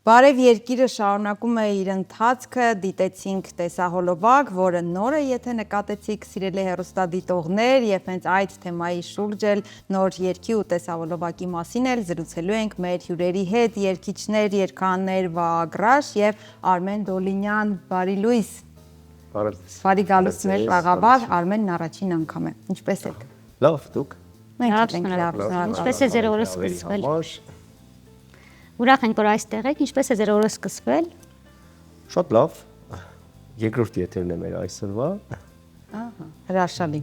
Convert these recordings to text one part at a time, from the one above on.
Բարև երկիրը շարունակում է իր ընթացքը, դիտեցինք տեսահոլովակ, որը նոր է, եթե նկատեցիք սիրելի հեռուստադիտողներ, եւ հենց այդ թեմայի շուրջ էլ նոր երգի ու տեսահոլովակի մասին էլ զրուցելու ենք մեր հյուրերի հետ, երգիչներ, երգահաններ Վագրաշ եւ Արմեն Դոլինյան, բարի լույս։ Բարի գալուստ մեր տաղավար, Արմենն առաջին անգամ է։ Ինչպես եք։ Լավ, դուք։ Մենք ենք լավ։ Ինչպես է ձեր օրը սկսվել։ Ուրախ ենք, որ այստեղ եք, ինչպես է ձեր օրը սկսվել։ Շատ լավ։ Երկրորդ եթերն է մեր այսօրվա։ Ահա, հրաշալի։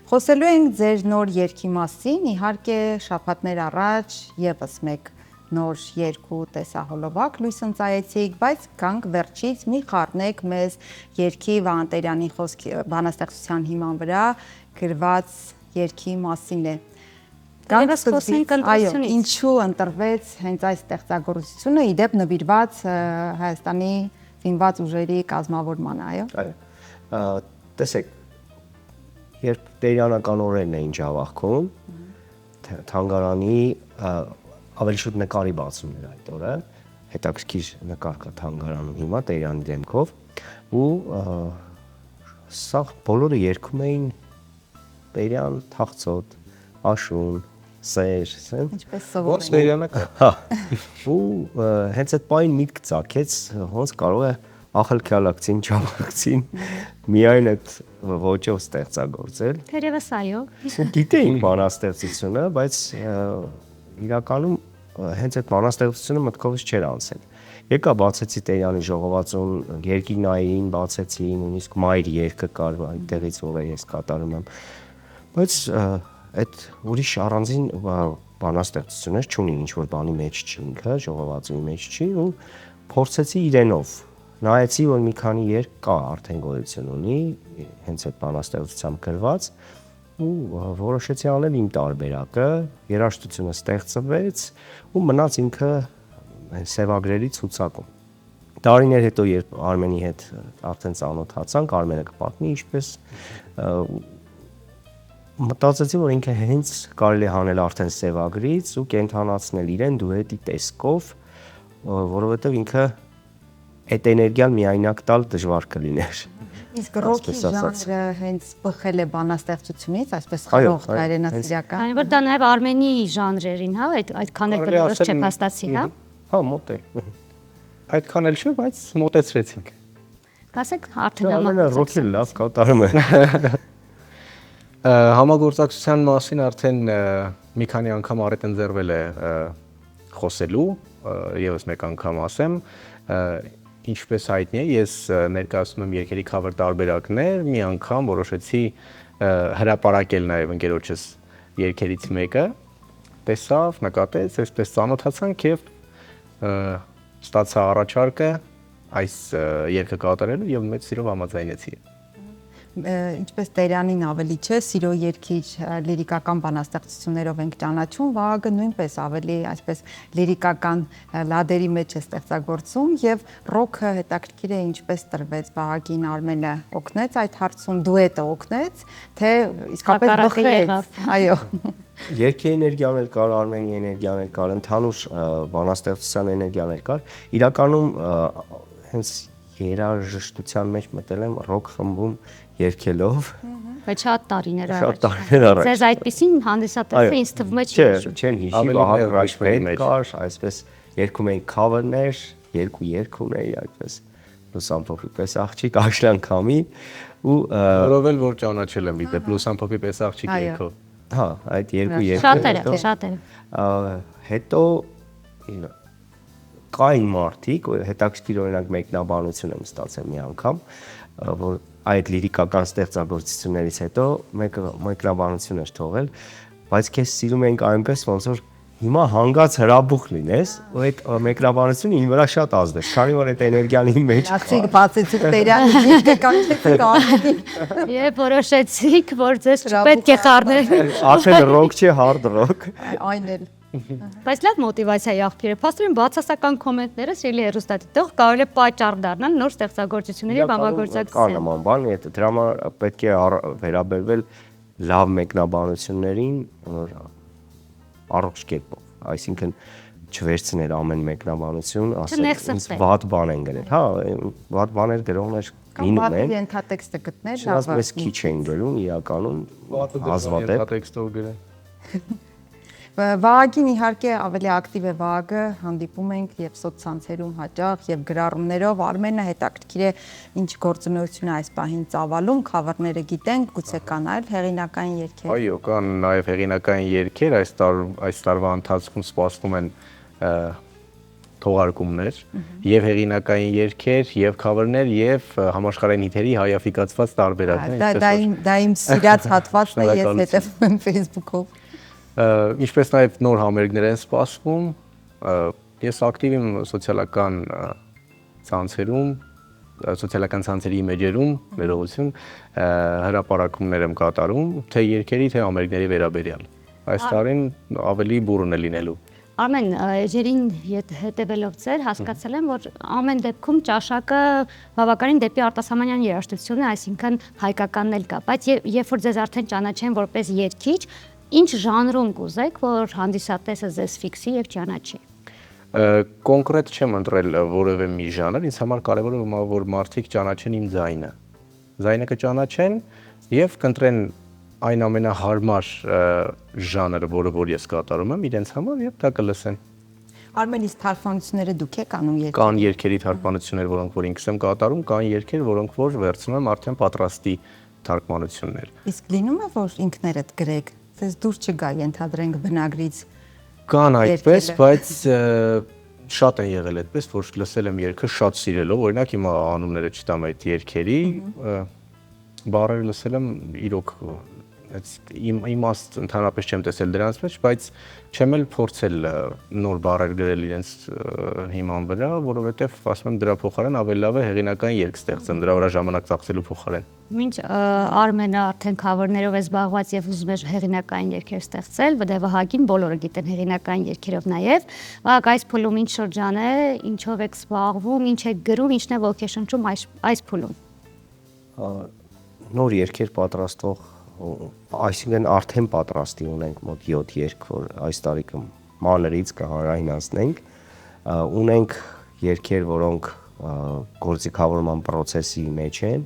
Խոսելու ենք ձեր նոր երգի մասին, իհարկե շաբաթներ առաջ եւս մեկ նոր երկու տեսահոլովակ լույս ընծայեցիք, բայց գանք վերջից մի խառնեք մեզ երգի Վահան Տերյանի խոսքի բանաստեղծության հիման վրա գրված երգի մասին է։ Գանք խոսենք այո, ինչու ընտրվեց հենց այս ստեղծագործությունը, իդեպ նվիրված Հայաստանի զինված ուժերի կազմավորմանը, այո։ Այո։ Տեսեք, երբ Տերյանական օրերն էին Ջավախքում, թանգարանի ավելի շուտ նկարի բացումն էր այդ օրը, հետաքրքիր նկար կա թանգարանում հիմա Տերյանի դեմքով, ու սա բոլորը երգում էին Տերյան, Թախծոտ, Աշուն, Սեր, ինչպես սովոր են։ Տերյանական։ Հա։ Ու հենց այդ պայն միտք ծագեց, ոնց կարող է ախալքյալակցին, ճամակցին միայն այդ ոճով ստեղծագործել։ Թերևս այո։ Գիտեինք բանաստեղծությունը, բայց իրականում հենց այդ բանաստեղծությունը մտքովս չէր անցել։ Եկա բացեցի Տերյանի ժողովածուն, երկինային բացեցի, նույնիսկ մայր երգը կար այնտեղից, որ ես կատարում եմ։ Բայց այդ ուրիշ առանձին բանաստեղծություններ չունի, ինչ որ բանի մեջ չի ինքը, ժողովածուի մեջ չի, ու փորձեցի իրենով։ Նայեցի, որ մի քանի երգ կա արդեն գոյություն ունի, հենց այդ բանաստեղծությամբ գրված, ու որոշեցի անել իմ տարբերակը, երաժշտությունը ստեղծվեց ու մնաց ինքը սևագրերի ցուցակում։ Տարիներ հետո, երբ Արմենի հետ արդեն ծանոթացանք, Արմենը կպատնի ինչպես մտածեցի, որ ինքը հենց կարելի է հանել արդեն սևագրից ու կենթանացնել իրեն դուետի տեսքով, որովհետև ինքը այդ էներգիան միայնակ տալ դժվար կլիներ։ Իսկ ռոքի ժանրը հենց բխել է բանաստեղծությունից, այսպես խորհող հայրենասիրական։ Այն որ դա նաև Արմենի ժանրերին, հա, այդքան էլ կլորս չփաստացի, հա։ Հա, մոտ է։ Այդքան էլ չէ, բայց մոտեցրեցինք։ Կասեք արդեն Արմենը ռոքի լավ կատարում է։ Համագործակցության մասին արդեն մի քանի անգամ առիթ ընձեռվել է խոսելու, եւս մեկ անգամ ասեմ, ինչպես հայտնի է, ես ներկայացնում եմ երգերի cover տարբերակներ, մի անգամ որոշեցի հրապարակել նաև ընկերոջս երգերից մեկը, տեսավ, նկատեց, այսպես ծանոթացանք եւ ստացա առաջարկը այս երգը կատարելու եւ մեծ սիրով համաձայնեցի։ Ինչպես Տերյանին ավելի չէ, սիրո երգիչ լիրիկական բանաստեղծություններով ենք ճանաչում, Վահագը նույնպես ավելի այսպես լիրիկական լադերի մեջ է ստեղծագործում եւ ռոքը հետաքրքիր է ինչպես տրվեց Վահագին, Արմենը օգնեց այդ հարցում, դուետը օգնեց, թե իսկապես բխեց։ Այո։ Երգի էներգիան էլ կար, Արմենի էներգիան էլ կար, ընդհանուր բանաստեղծության էներգիան էլ կար։ Իրականում հենց երաժշտության մեջ մտել եմ ռոք խմբում երգելով։ Բայց շատ տարիներ առաջ։ Շատ տարիներ առաջ։ Ձեզ այդպեսին հանդիսատեսը ինձ թվում է չի։ Չեն հիշի, Վահագ Ռաշպետ կար, այսպես երգում էին cover-ներ, երկու երգ ունեի այդպես Լուսամփոփի պես աղջիկ Աշլան-քամի ու Որով էլ որ ճանաչել եմ իդեպ Լուսամփոփի պես աղջիկ երգով։ հա, այդ երկու երգը։ Շատերը։ Հետո կային մարդիկ, հետաքրքիր օրինակ մեկնաբանություն եմ ստացել մի անգամ, որ այդ լիրիկական ստեղծագործություններից հետո մեկնաբանություն էր թողել, բայց քեզ սիրում ենք այնպես, ոնց որ հիմա հանգած հրաբուխ լինես, ու այդ մեկնաբանությունը ինձ վրա շատ ազդեց, քանի որ այդ էներգիան իմ մեջ կար։ Ասիկ բացեցիք Տերյանի դիրքը կանչեցիք Արմենին։ Եվ որոշեցիք, որ ձեզ չպետք է խառնել։ Արդեն ռոք չէ, hard rock։ Այն էլ։ Բայց լավ մոտիվացիայի աղբյուր է։ Փաստորեն բացասական կոմենտները սիրելի հեռուստադիտող կարելի է պատճառ դառնալ նոր ստեղծագործությունների համագործակցության։ Կա նման բան, դրա համար պետք է վերաբերվել լավ մեկնաբանություններին առողջ կերպով, այսինքն չվերցներ ամեն մեկնաբանություն, ասել Չնեղսրտել։ ինձ վատ բան են գրել։ Հա, վատ բաներ գրողներ լինում Բաթի են։ ենթատեքստը գտնել, Չնայած մեզ քիչ են գրում իրականում հազվադեպ։ տեքստով գրել։ Վահագին իհարկե ավելի ակտիվ է Վահագը, հանդիպում ենք եւ սոցցանցերում հաճախ եւ գրառումներով։ Արմենը հետաքրքիր է ինչ գործունեություն է այս պահին ծավալում, խավարները գիտենք, գուցե կան այլ հեղինակային երգեր։ Այո, կան նաև հեղինակային երգեր, այս տարվա ընթացքում սպասվում են թողարկումներ եւ հեղինակային երգեր եւ քավերներ եւ համաշխարհային հիթերի հայաֆիկացված տարբերակներ, Դա իմ սիրած հատվածն է, ես հետևում եմ Facebook-ով։ Ինչպես նաև նոր համերգներ են սպասվում։ Ես ակտիվ եմ սոցիալական ցանցերում, սոցիալական ցանցերի մեջերում, ներողություն, հրապարակումներ եմ կատարում, թե երգերի, թե համերգների վերաբերյալ։ Այս տարին ավելի բուրըն է լինելու։ Արմեն, էջերին հետևելով ձեր, հասկացել եմ, որ ամեն դեպքում ճաշակը բավականին դեպի արտասահմանյան երաժշտություն է, այսինքն հայկականն էլ կա, բայց երբ որ ձեզ արդեն ճանաչեն որպես երգիչ, ինչ ժանրում կուզեք, որ հանդիսատեսը ձեզ ֆիքսի եւ ճանաչի։ Կոնկրետ չեմ ընտրել որևէ մի ժանր, ինձ համար կարևոր է որ մարդիկ ճանաչեն իմ ձայնը։ Ձայնը կճանաչեն եւ կընտրեն այն ամենահարմար ժանրը, որը որ ես կատարում եմ իրենց համար եւ դա կլսեն։ Արմենից թարգմանությունները դուք եք անում երգեր։ Կան երգերի թարգմանություններ, որոնք որ ինքս եմ կատարում, կան երգեր, որոնք որ վերցնում եմ արդեն պատրաստի թարգմանություններ։ Իսկ լինում է, որ ինքներդ գրեք, ձեզ դուր չգա, ենթադրենք բնագրից։ Կան այդպես, բայց շատ են եղել այդպես, որ լսել եմ երգը շատ սիրելով, օրինակ հիմա անունները չտամ այդ երգերի, բառերը լսել եմ իրոք իմաստ ընդհանրապես չեմ տեսել դրանց մեջ, բայց չեմ էլ փորձել նոր բառեր գրել իրենց հիման վրա, որովհետև ասում եմ դրա փոխարեն ավելի լավ է հեղինակային երգ ստեղծեմ, դրա վրա ժամանակ ծախսելու փոխարեն։ Մինչ Արմենը արդեն քավերներով է զբաղված եւ ուզում է հեղինակային երգեր ստեղծել, դե Վահագին բոլորը գիտեն հեղինակային երգերով նաեւ։ Վահագ, այս փուլում ինչ շրջան է, ինչով եք զբաղվում, ինչ եք գրում, ինչն է ոգեշնչում այս փուլում։ Նոր երգեր պատրաստող, այսինքն արդեն պատրաստի ունենք մոտ 7 երգ, որ այս տարի մանրից կհանրայնացնենք, ունենք երգեր, որոնք գործիքավորման process-ի մեջ են,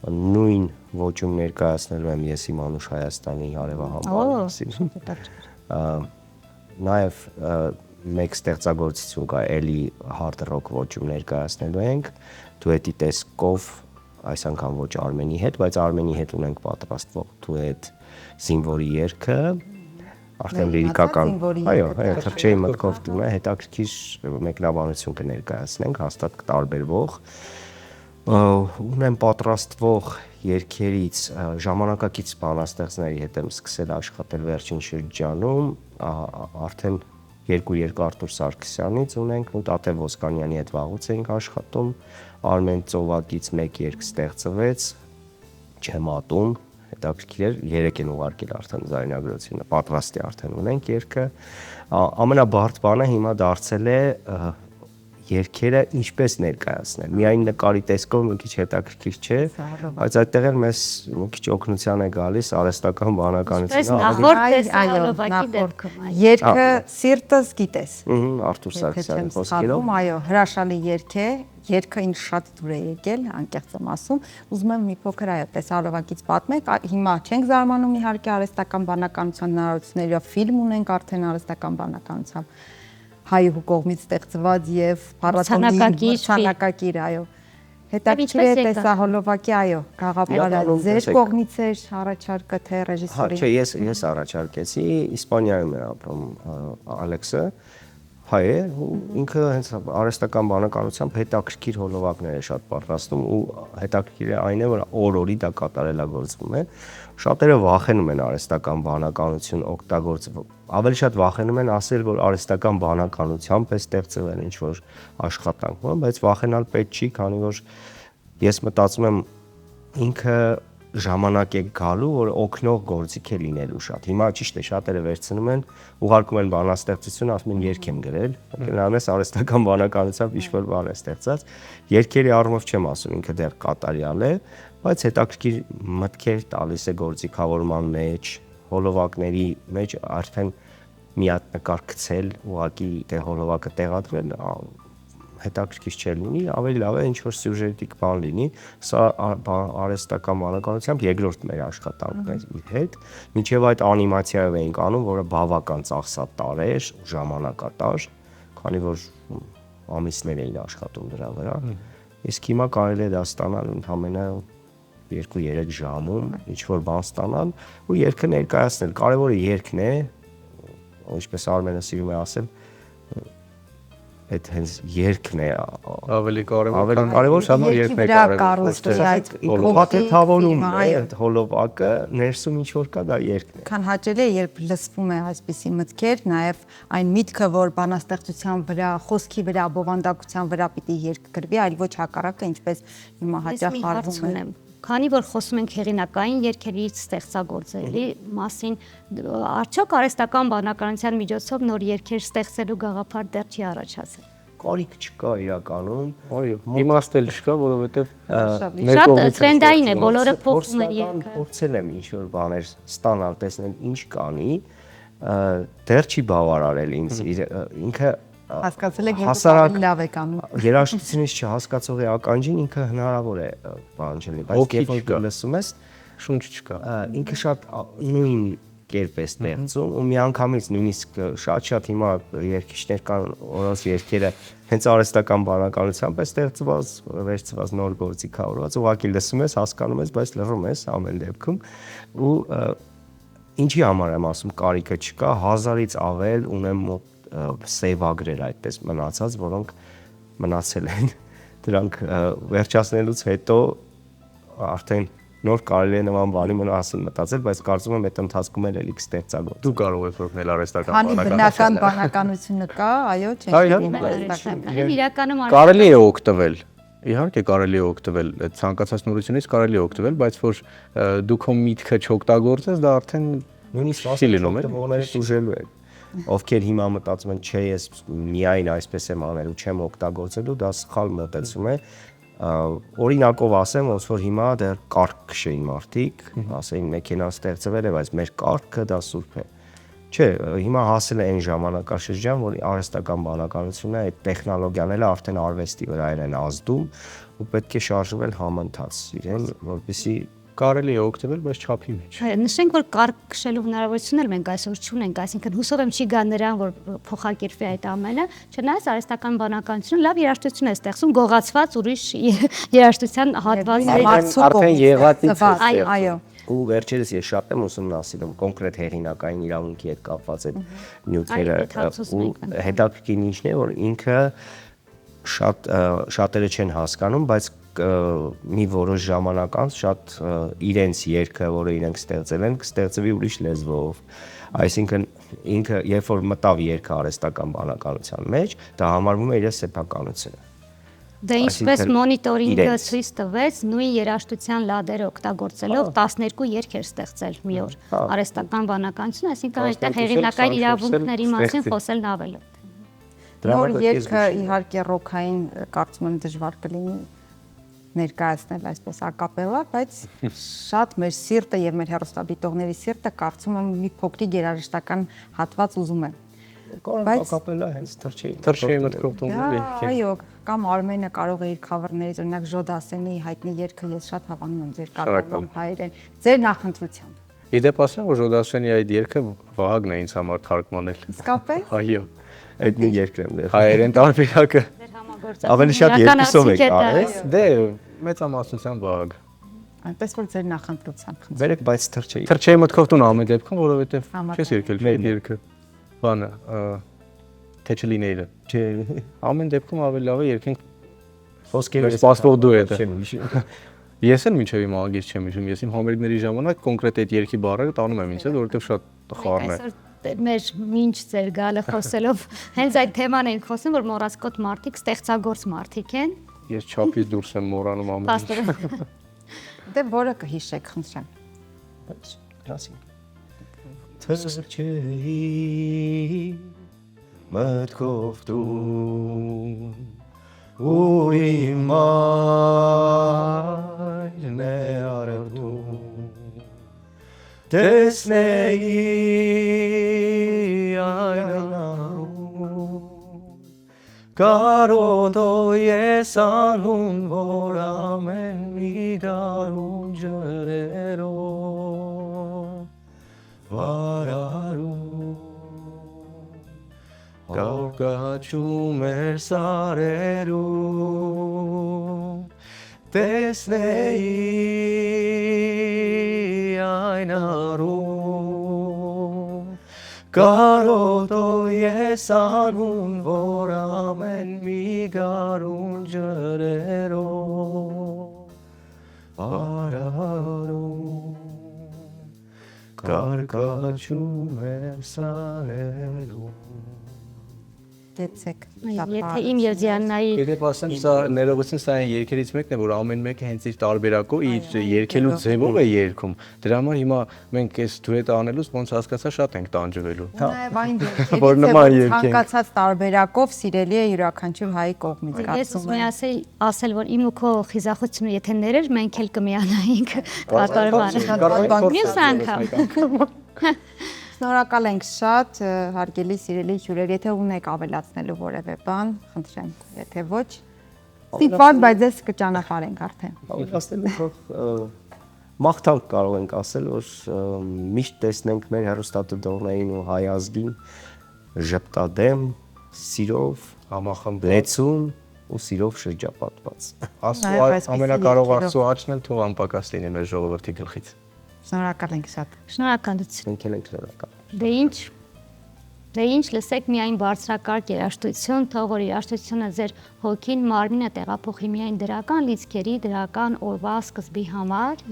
նույն ոճում ներկայացնելու եմ ես իմ Անուշ Հայաստանի հարևանական նաև մեկ ստեղծագործություն կա, էլի hard rock ոճում ներկայացնելու ենք, դուետի տեսքով, այս անգամ ոչ Արմենի հետ, բայց Արմենի հետ ունենք պատրաստվող դուետ զինվորի երգը, արդեն լիրիկական, այո, թրջեի մտքով դու հետաքրքիր մեկնաբանություն կներկայացնենք, հաստատ կտարբերվող, ունեմ պատրաստվող երգերից ժամանակակից բանաստեղծների հետ եմ սկսել աշխատել վերջին շրջանում, արդեն երկու երգ Արտուր Սարգսյանից ունենք, ու Տատե Ոսկանյանի հետ վաղուց ենք աշխատում, Արմեն Ծովակից մեկ երգ ստեղծվեց, չեմ ատում, հետաքրքիր էր, 3 են ուղարկել արդեն ձայնագրությունը, պատրաստի արդեն ունենք երգը, ամենաբարդ բանը հիմա դարձել է երգերը ինչպես ներկայացնել։ Միայն նկարի տեսքով մի քիչ հետաքրքիր չէ, բայց այդտեղ էլ մեզ մի քիչ օգնության է գալիս արհեստական բանականությունը։ Երգը սիրտս գիտես։ Արտուր Սարգսյանի խոսքերով։ Այո, հրաշալի երգ է, երգը ինձ շատ դուր է եկել, անկեղծ եմ ասում։ Ուզում եմ մի փոքր այո, տեսահոլովակից պատմեք, հիմա չենք զարմանում իհարկե արհեստական բանականության հնարավորություններով, ֆիլմ ունենք արդեն արհեստական բանականությամբ հայու կողմից ստեղծված եւ փառատոնակիր, այո։ Հետաքրքիր է տեսահոլովակի, այո, գաղափարը ձեր կողմից էր առաջարկը թե ռեժիսորի։ Չէ, ես առաջարկեցի, Իսպանիայում է ապրում Ալեքսը, հայ է, ինքը հենց արհեստական բանականությամբ հետաքրքիր հոլովակներ է շատ պատրաստում ու հետաքրքիր է այն է, որ օր-օրի դա կատարելագործվում է։ Շատերը վախենում են արհեստական բանականություն օգտագործել, ավելի շատ վախենում են ասել, որ արհեստական բանականությամբ է ստեղծվել ինչ-որ աշխատանք, բայց վախենալ պետք չի, քանի որ ես մտածում եմ ինքը ժամանակ է գալու, որ օգնող գործիք է լինելու շատ։ Հիմա ճիշտ է, շատերը վերցնում են, ուղարկում են բանաստեղծություն, ասում են երգ եմ գրել, գնալու ես արհեստական բանականությամբ ինչ-որ բան է ստեղծած։ Երգերի առումով չեմ ասում, ինքը դեռ կատարյալ է, բայց հետաքրքիր մտքեր տալիս է գործիքավորման մեջ, հոլովակների մեջ արդեն մի հատ նկար գցել, ուղղակի հոլովակը տեղադրել, հետաքրքիր չէ լինի, ավելի լավ է ինչ որ սյուժետիկ բան լինի, սա արհեստական բանականությամբ երկրորդ մեր աշխատանքն է իր հետ, մինչև այդ անիմացիայով էինք անում, որը բավական ծախսատար էր, ժամանակատար, քանի որ ամիսներ էին աշխատում դրա վրա, իսկ հիմա կարելի է դա ստանալ ընդամենը 2-3 ժամում, ինչ որ բան ստանալ ու երգը ներկայացնել, կարևորը երգն է, ինչպես Արմենը սիրում է ասել, այդ հենց երգն է ավելի կարևոր, քան երգն է կարևոր, փաթեթավորում է այդ հոլովակը, ներսում ինչ որ կա, դա երգն է։ Քան հաճելի է, երբ լսվում է այսպիսի մտքեր, նաև այն միտքը, որ բանաստեղծության վրա, խոսքի վրա, բովանդակության վրա պիտի երգ գրվի, այլ ոչ հակառակը, ինչպես հիմա հաճախ արվում է։ Քանի որ խոսում ենք հեղինակային երգերի ստեղծագործելի մասին, արդյոք արհեստական բանականության միջոցով նոր երգեր ստեղծելու գաղափար դեռ չի առաջացել։ Կարիք չկա իրականում։ Այո, իմաստել չկա, որովհետև շատ տրենդային է, բոլորը փոխում են երգը։ Փորձել եմ ինչ որ բաներ ստանալ, տեսնել ինչ կանի, դեռ չի բավարարել ինձ ինքը Հասկացել եք, որ լավ է կանում։ Երաժշտությունից չհասկացողի ականջին ինքը հնարավոր է բանջելի, բայց երբ որ լսում ես, շունչ չկա։ Ինքը շատ նույն կերպ է ստեղծում ու միանգամից նույնիսկ շատ հիմա երգիչներ կան, որոնց երգերը հենց արհեստական բանականությամբ է ստեղծված, վերցված նոր գործիքավորված, ուղղակի լսում ես, հասկանում ես, բայց լռում ես ամեն դեպքում ու ինչի համար եմ ասում կարիքը չկա, 1000-ից ավել ունեմ սեյվագրեր այդպես մնացած, որոնք մնացել են, դրանք վերջացնելուց հետո արդեն նոր կարելի է նման բանի մասին մտածել, բայց կարծում եմ այդ ընթացքում էլ էլի կստեղծագործել։ Դու կարող ես որնել արհեստական Քանի բնական բանականությունը կա, այո, Իրականում կարելի է օգտվել։ Իհարկե կարելի է օգտվել, ցանկացած նորությունից կարելի է օգտվել, բայց որ դու քո միտքը չօգտագործես, դա արդեն նույնիսկ չի լինում է։ ուժելու է։ Ովքեր հիմա մտածում են, չէ, ես միայն այսպես եմ անել ու չեմ օգտագործելու, դա սխալ մտածում է։ Օրինակով ասեմ, ոնց որ հիմա դեռ կարգ քշեին մարդիկ, ասեին մեքենա ստեղծվել է, բայց մեր կարգը դա սուրբ է։ Չէ, հիմա հասել է այն ժամանակաշրջան, որ արհեստական բանականությունը այդ տեխնոլոգիաները արդեն արվեստի վրա են ազդում ու պետք է շարժվել համընթաց իրեն, որպեսզի կարելի է օգտվել, բայց չափի մեջ։ Նշենք, որ կարգ քշելու հնարավորություն էլ մենք այսօր չունենք, այսինքն հուսով եմ չի գա նրան, որ փոխակերպվի այդ ամենը, չնայած արհեստական բանականությունը լավ երաժշտություն է ստեղծում, գողացված ուրիշ երաժշտության հատվածներ արդեն եղածից այո։ ու վերջերս ես շատ եմ ուսումնասիրում կոնկրետ հեղինակային իրավունքի հետ կապված այդ նյութերը ու հետաքրքիր ինչն է, որ ինքը շատերը չեն հասկանում, բայց մի որոշ ժամանակ անց շատ իրենց երգը, որը իրենք ստեղծել են, կստեղծվի ուրիշ լեզվով։ Այսինքն ինքը երբ որ մտավ երգը արհեստական բանականության մեջ, դա համարվում է իր սեփականությունը։ Դա ինչպես մոնիտորինգը ցույց տվեց, նույն երաժշտության լադերը օգտագործելով 12 երգ էր ստեղծել մի օր արհեստական բանականություն, այսինքն այդտեղ հեղինակային իրավունքների մասին խոսելն ավել է։ Նոր երգը իհարկե ռոքային կարծում եմ դժվար կլինի ներկայացնել այսպես ակապելա, բայց շատ մեր սիրտը եւ մեր հեռուստադիտողների սիրտը կարծում եմ մի փոքրիկ երաժշտական հատված ուզում է։ Բայց ակապելա հենց թռչեի մտքով տոնել է։ Այո, կամ Արմենը կարող է իր քավերներից օրինակ Ժոդասենի հայտնի երգը ես շատ հավանում եմ ձեր կատարում հայերեն, ձեր նախընտրությամբ։ Իդեպ ասեմ, որ Ժոդասենի այդ երգը Վահագնն է ինձ համար թարգմանել։ Իսկապես։ Այո։ այդ նույն երգն եմ դեր։ Հայերեն տարբերակը Ավելի շատ երկուսով եք արել։ Դե մեծամասնությամբ Վահագ։ Այնպես որ ձեր նախընտրությամբ։ Վերեք, բայց թռչեի։ Թռչեի մտքով տուն ամեն դեպքում, որովհետև չես եկել մեր երգը։ Բանը, թե չլիները։ Չէ։ Ամեն դեպքում ավելի լավ է երկենք Խոսքերը սպասվող դու է դա։ չեմ հիշում։ Ես էլ մինչև իմ անգից չեմ հիշում, ես իմ համերգների ժամանակ կոնկրետ այդ երգի բառերը տանում եմ ինձ հետ, որովհետև շատ խառն է։ Մեր մինչ ձեր գալը խոսելով հենց այդ թեման ենք խոսում, որ մոռացկոտ մարդիկ ստեղծագործ մարդիկ են։ Ես չափից դուրս եմ մոռանում ամեն ինչ։ Դե որը կհիշեք, խնդրեմ։ Գրասին։ Թռչեի մտքով տուն ու իմ մայրն է արևդուն տեսնեի Կարոտո ես անուն, որ ամեն մի դարուն ջրերով վարարում Կարկաչում էր սարերում տեսնեի այն արում Կարոտո ես անուն, որ ամեն մի գարուն ջրերով արարում Կարկաչում էր սարերում Դեցեք Եթե իմ եւ Դիանայի Եթե ասեմ, սա ներողություն, սա այն երգերից մեկն է, որ ամեն մեկը հենց իր տարբերակով իր երգելու ձևով է երգում։ Դրա համար հիմա մենք այս դուետը անելուց ոնց հասկացա շատ ենք տանջվելու։ Նաև այն Որ նման երգ ենք։ ցանկացած տարբերակով սիրելի է յուրաքանչյուր հայի կողմից Ես կարծում ուզում եմ։ եմ ասել, որ իմ ու քո խիզախությունը եթե ներեր, մենք էլ կմիանայինք կատարմանը։ Մյուս անգամ։ Շնորհակալ ենք շատ, հարգելի սիրելի հյուրեր, եթե ունեք ավելացնելու որևէ բան, խնդրեմ, եթե ոչ, ստիպված, բայց ես կճանապարհենք արդեն։ Ասելու թող մաղթանք կարող ենք ասել, որ միշտ տեսնենք մեր հեռուստադիտողներին ու հայ ազգին ժպտադեմ, սիրով, համախմբեցուն ու սիրով շրջապատված։ Նաև այսպիսի Ամենակարող երգերով։ Աստծո աչքն էլ թող անպակաս լինի մեր ժողովրդի գլխից։ Շնորհակալ ենք շատ։ Շնորհակալություն։ Մենք էլ ենք շնորհակալ։ Դե ինչ, լսեք միայն բարձրակարգ երաժշտություն, թող որ երաժշտությունը ձեր հոգին, մարմինը տեղափոխի միայն դրական լիցքերի, դրական օրվա սկզբի համար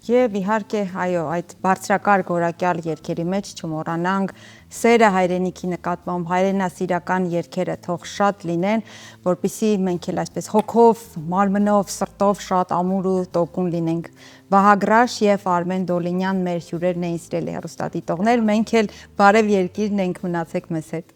Եվ իհարկե, այո, այդ բարձրակարգ որակյալ երգերի մեջ չմոռանանք սերը հայրենիքի նկատմամբ, հայրենասիրական երգերը թող շատ լինեն, որպեսզի մենք էլ այսպես հոգով, մարմնով, սրտով շատ ամուր ու տոկուն լինենք։ Վահագրաշ եւ Արմեն Դոլինյան մեր հյուրերն էին սիրելի հեռուստադիտողներ, մենք էլ բարև երկիրն ենք, մնացեք մեզ հետ։